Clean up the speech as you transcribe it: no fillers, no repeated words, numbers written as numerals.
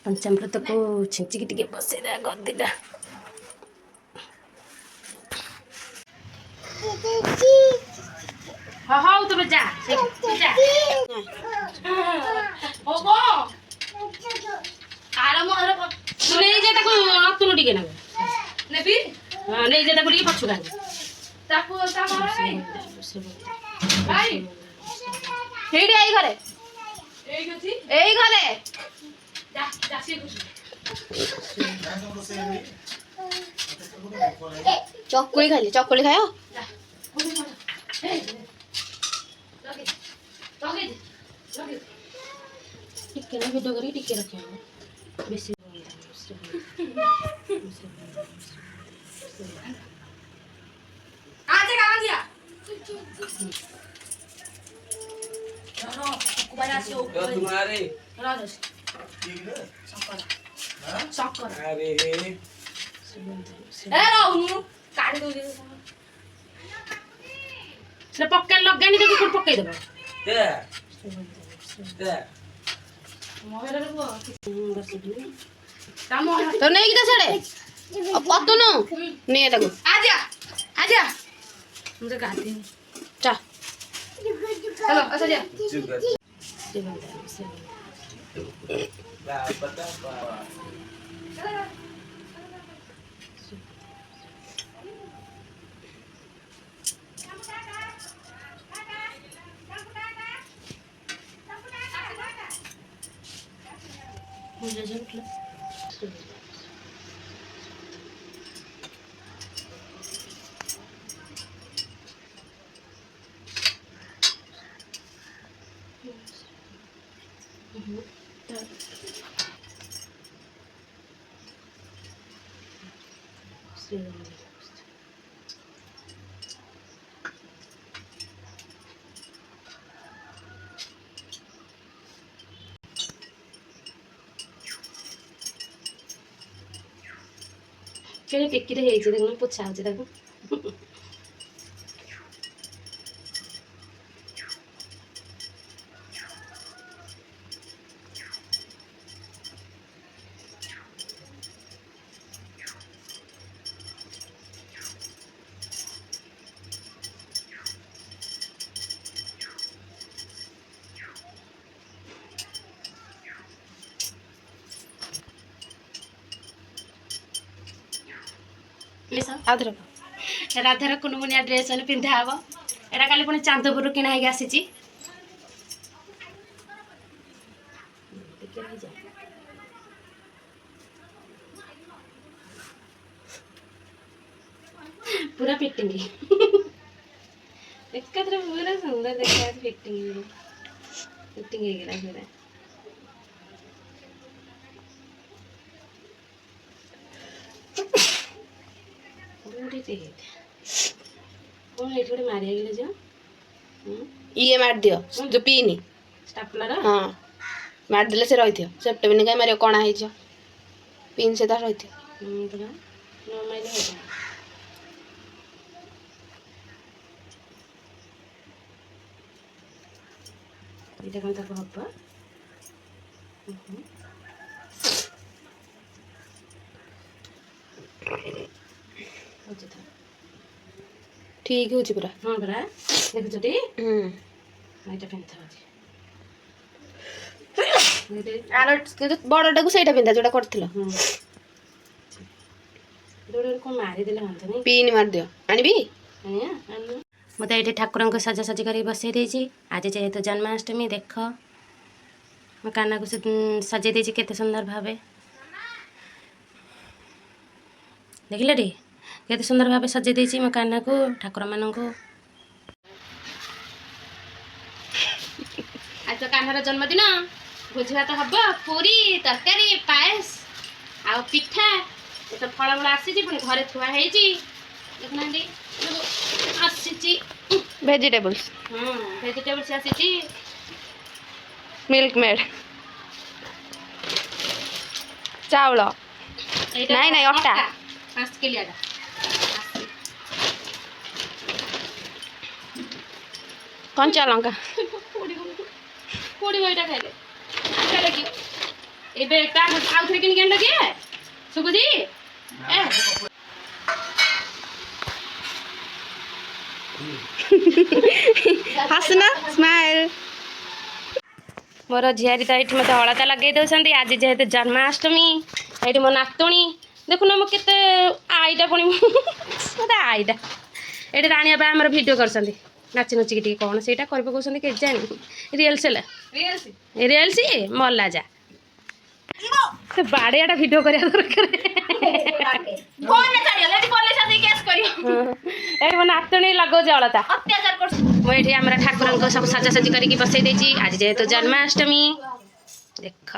पंचामृतको छिंचिकी टिके बसेदा गद्दिटा हाँ हाँ तब जा जा ओगो आराम आराम नहीं जे ताको अतुनु टिके ना नेबी हां नहीं जे ताको टिके पछु गानी ताको ता मारा नहीं भाई हेडी आई घरे एई घरे जा जा से चकुली खाइले चकुली खायो टिके ना वीडियो करी टिके रखे बेसी आ जा आ दिया चलो कुबारा से ऊपर तुम्हारे राजस ठीक है शक्कर अरे ए राउनु काढी दो से पक्का लगानी तो कुछ पक्का देबो दे मोहरा रे वो काम तो नहीं कि सड़े अब कत नु नहीं ताको आजा मुझे गाती चा चलो अच्छा जा पता मुझे जरूर केले टिक्की रे हेइছে দেখুন পোছা আছে দেখো राधार कुनमुनिया ड्रेस पिंधा हम एटा काली पुणी चांदपुर किना है आसी पूरा फिटिंग एक पूरा सुंदर देखा फिटिंग फिटिंग पूरा ये मार दियो जो पीनी स्टापलर हां मार दिले से रहिथियो सेप्टे बिन काय मारियो कोणा हेजो पिन से ता रहिथियो तरा नो माइले हेजो इटा कोन ताको हप्पा ठीक हो पूरा हाँ परा देख टी एटा पिंथा आरो बड़टा को सेटा पिंथा जोटा करथिलो दोडर को मारी देले हंत नहीं पीनी मार दियो आनिबी मते एठी ठाकुरन को सजा सजी करी बसै देछि आज जेहेतु जन्माष्टमी देख म काना को सजे देछि केते सुंदर भाबे देखिले रे केते सुंदर भाबे सजे देछि म काना को ठाकुर मानन को आज तो कानार जन्मदिन भोजी भात हब पूरी तरकारी पायस आ पिठा तो फल फल आसी पुणी घरे थुआ है देखना आसी वेजिटेबल्स वेजिटेबल्स आसी मिल्क मेड चावल नहीं नहीं अटा 5 किलो कंचा लंका कोड़ी बईटा खाइले ଏବେ ଆଉ ଥରେ କିଣିକି ଆଣିଲ କିଏ ସୁକୁଜି हसना स्माइल मोर झियारी तो ये मत अलता लगे दौरान आज जेहेतु जन्माष्टमी ये मो नातुणी देखुन मो के आईटा पुणी मत आईटा ये राणी आम भिड कर नाची नुचिक कौन से कर के जानी रियलसेल रियलसी मल्ला जा बाड़ियाटा भिड कर मो नातुणी लगौच अलता मुझे आम ठाकुर सब सजासजी करके बसई देती आज जेहेतु जन्माष्टमी देख